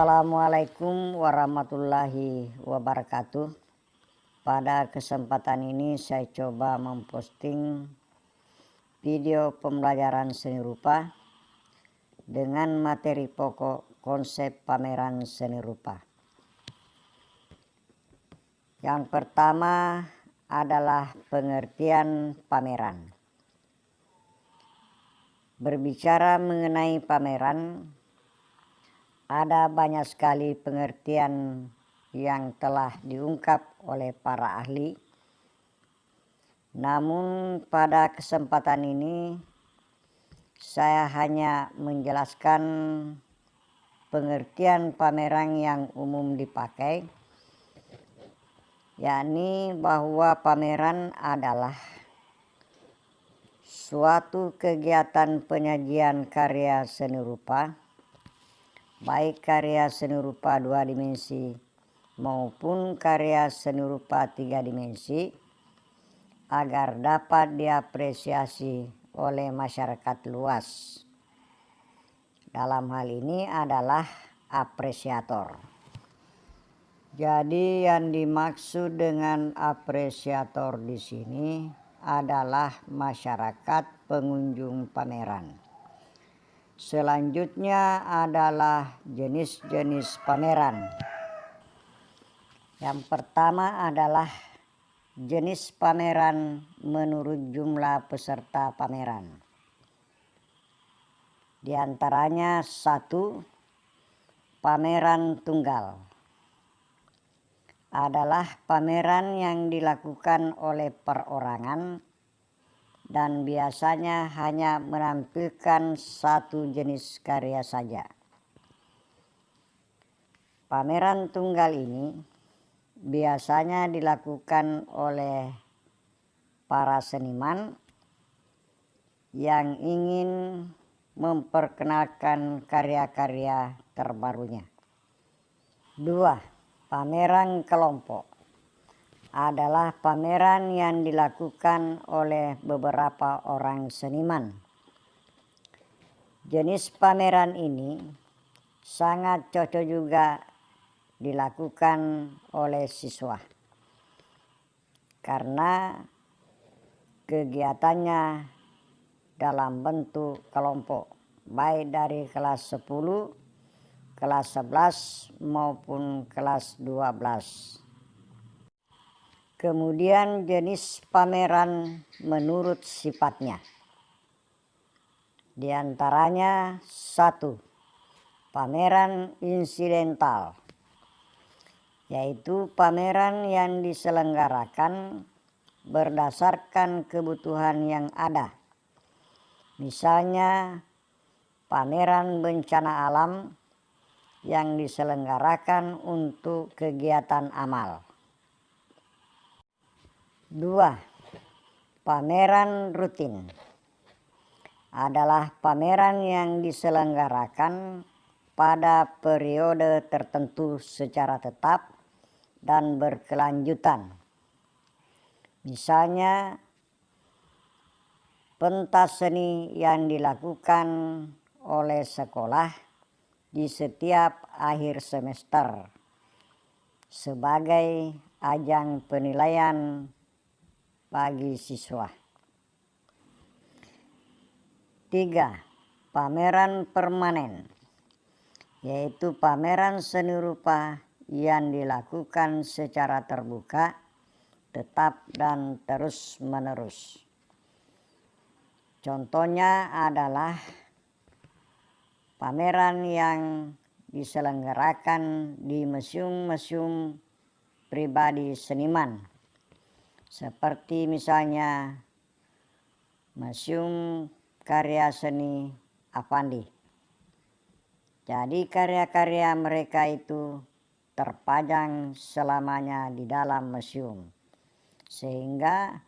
Assalamualaikum warahmatullahi wabarakatuh. Pada kesempatan ini saya coba memposting video pembelajaran seni rupa dengan materi pokok konsep pameran seni rupa. Yang pertama adalah pengertian pameran. Berbicara mengenai pameran, ada banyak sekali pengertian yang telah diungkap oleh para ahli. Namun pada kesempatan ini saya hanya menjelaskan pengertian pameran yang umum dipakai, yakni bahwa pameran adalah suatu kegiatan penyajian karya seni rupa, baik karya seni rupa 2 dimensi maupun karya seni rupa 3 dimensi, agar dapat diapresiasi oleh masyarakat luas. Dalam hal ini adalah apresiator. Jadi yang dimaksud dengan apresiator di sini adalah masyarakat pengunjung pameran. Selanjutnya adalah jenis-jenis pameran. Yang pertama adalah jenis pameran menurut jumlah peserta pameran. Di antaranya 1. Pameran tunggal. Adalah pameran yang dilakukan oleh perorangan dan biasanya hanya menampilkan satu jenis karya saja. Pameran tunggal ini biasanya dilakukan oleh para seniman yang ingin memperkenalkan karya-karya terbarunya. 2. Pameran kelompok. Adalah pameran yang dilakukan oleh beberapa orang seniman. Jenis pameran ini sangat cocok juga dilakukan oleh siswa karena kegiatannya dalam bentuk kelompok, baik dari kelas 10, kelas 11 maupun kelas 12. Kemudian jenis pameran menurut sifatnya. Di antaranya 1. Pameran insidental, yaitu pameran yang diselenggarakan berdasarkan kebutuhan yang ada. Misalnya pameran bencana alam yang diselenggarakan untuk kegiatan amal. 2. Pameran rutin. Adalah pameran yang diselenggarakan pada periode tertentu secara tetap dan berkelanjutan. Misalnya pentas seni yang dilakukan oleh sekolah di setiap akhir semester sebagai ajang penilaian bagi siswa. 3. Pameran permanen, yaitu pameran seni rupa yang dilakukan secara terbuka, tetap dan terus-menerus. Contohnya adalah pameran yang diselenggarakan di museum-museum pribadi seniman, seperti misalnya Museum Karya Seni Avandi. Jadi karya-karya mereka itu terpajang selamanya di dalam museum, sehingga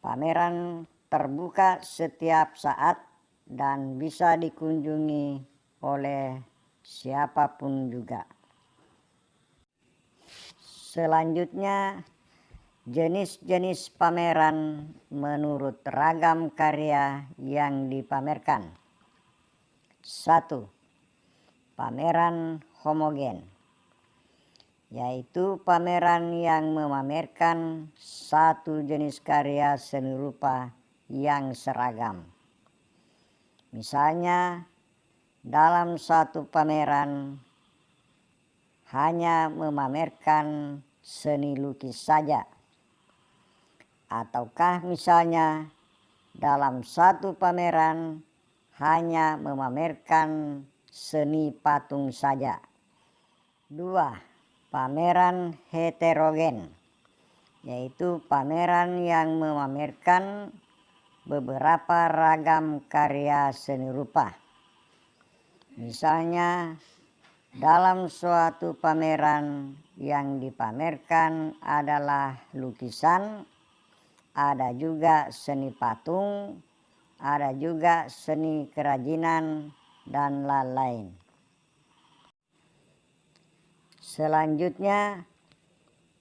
pameran terbuka setiap saat dan bisa dikunjungi oleh siapapun juga. Selanjutnya, jenis-jenis pameran menurut ragam karya yang dipamerkan. 1. Pameran homogen, yaitu pameran yang memamerkan satu jenis karya seni rupa yang seragam. Misalnya, dalam satu pameran hanya memamerkan seni lukis saja, ataukah misalnya dalam satu pameran hanya memamerkan seni patung saja. 2. Pameran heterogen, yaitu pameran yang memamerkan beberapa ragam karya seni rupa. Misalnya, dalam suatu pameran yang dipamerkan adalah lukisan, ada juga seni patung, ada juga seni kerajinan, dan lain-lain. Selanjutnya,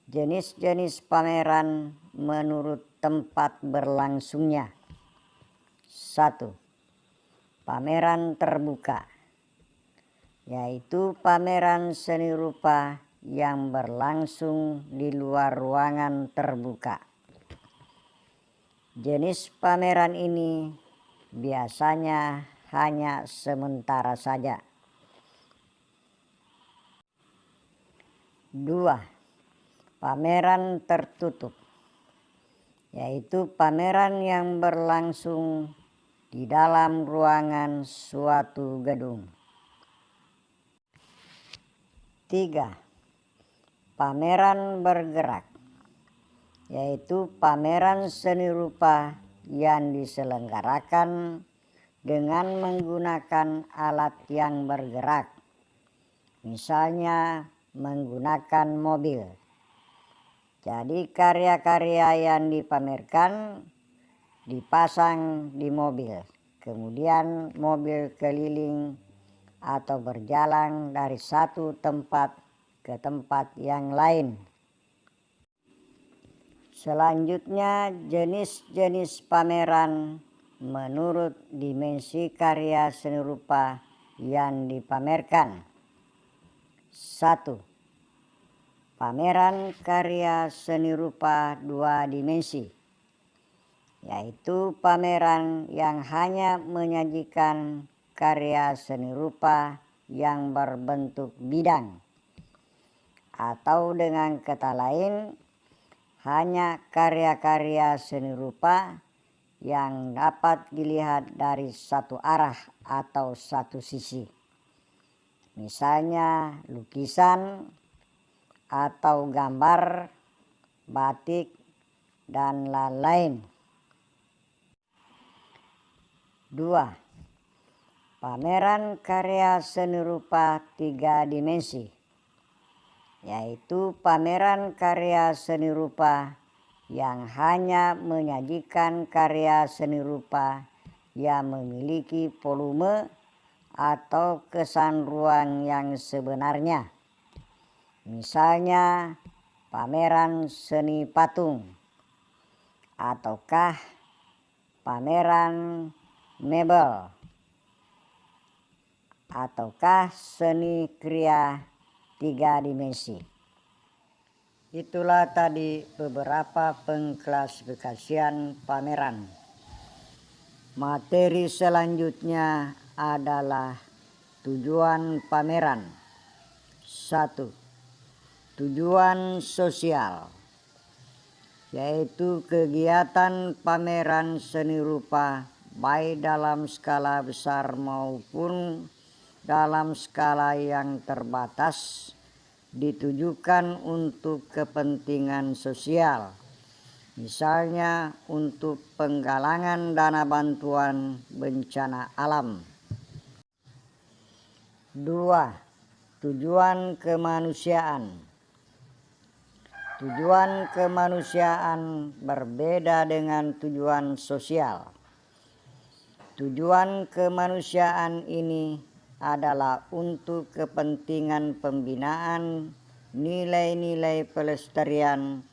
jenis-jenis pameran menurut tempat berlangsungnya. 1. Pameran terbuka, yaitu pameran seni rupa yang berlangsung di luar ruangan terbuka. Jenis pameran ini biasanya hanya sementara saja. 2. Pameran tertutup, yaitu pameran yang berlangsung di dalam ruangan suatu gedung. 3. Pameran bergerak, yaitu pameran seni rupa yang diselenggarakan dengan menggunakan alat yang bergerak, misalnya menggunakan mobil. Jadi karya-karya yang dipamerkan dipasang di mobil, kemudian mobil keliling atau berjalan dari satu tempat ke tempat yang lain. Selanjutnya, jenis-jenis pameran menurut dimensi karya seni rupa yang dipamerkan. 1. Pameran karya seni rupa 2 dimensi, yaitu pameran yang hanya menyajikan karya seni rupa yang berbentuk bidang, atau dengan kata lain, hanya karya-karya seni rupa yang dapat dilihat dari satu arah atau satu sisi. Misalnya lukisan atau gambar, batik, dan lain-lain. 2. Pameran karya seni rupa 3 dimensi, yaitu pameran karya seni rupa yang hanya menyajikan karya seni rupa yang memiliki volume atau kesan ruang yang sebenarnya. Misalnya pameran seni patung, ataukah pameran mebel, ataukah seni kriya 3 dimensi. Itulah tadi beberapa pengklasifikasian pameran. Materi selanjutnya adalah tujuan pameran. 1. Tujuan sosial, yaitu kegiatan pameran seni rupa baik dalam skala besar maupun dalam skala yang terbatas ditujukan untuk kepentingan sosial, misalnya untuk penggalangan dana bantuan bencana alam. 2. Tujuan kemanusiaan. Tujuan kemanusiaan berbeda dengan tujuan sosial. Tujuan kemanusiaan ini adalah untuk kepentingan pembinaan nilai-nilai pelestarian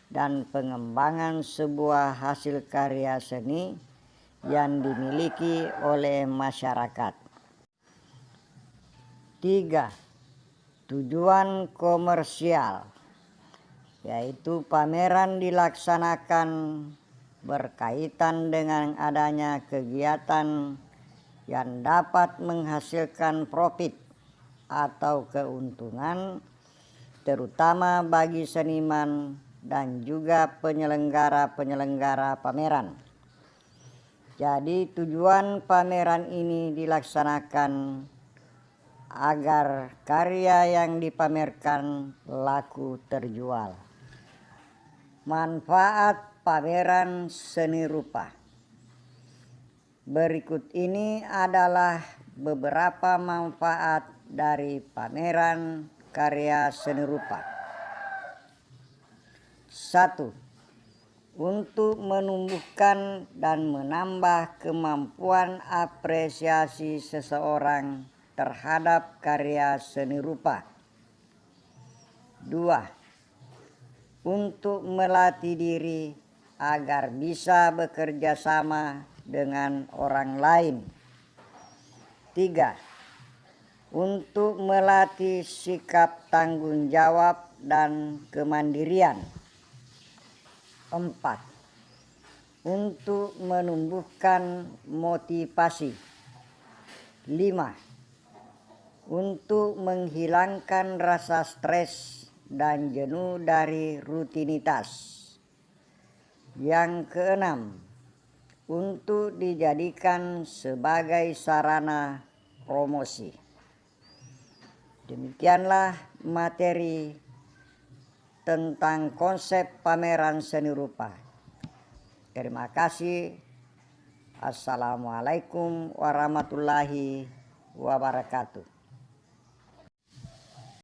dan pengembangan sebuah hasil karya seni yang dimiliki oleh masyarakat. 3. Tujuan komersial, yaitu pameran dilaksanakan berkaitan dengan adanya kegiatan yang dapat menghasilkan profit atau keuntungan, terutama bagi seniman dan juga penyelenggara pameran. Jadi tujuan pameran ini dilaksanakan agar karya yang dipamerkan laku terjual. Manfaat pameran seni rupa. Berikut ini adalah beberapa manfaat dari pameran karya seni rupa. 1. Untuk menumbuhkan dan menambah kemampuan apresiasi seseorang terhadap karya seni rupa. 2. Untuk melatih diri agar bisa bekerja sama dengan orang lain. 3. Untuk melatih sikap tanggung jawab dan kemandirian. 4. Untuk menumbuhkan motivasi. 5. Untuk menghilangkan rasa stres dan jenuh dari rutinitas. Yang keenam, untuk dijadikan sebagai sarana promosi. Demikianlah materi tentang konsep pameran seni rupa. Terima kasih. Assalamualaikum warahmatullahi wabarakatuh.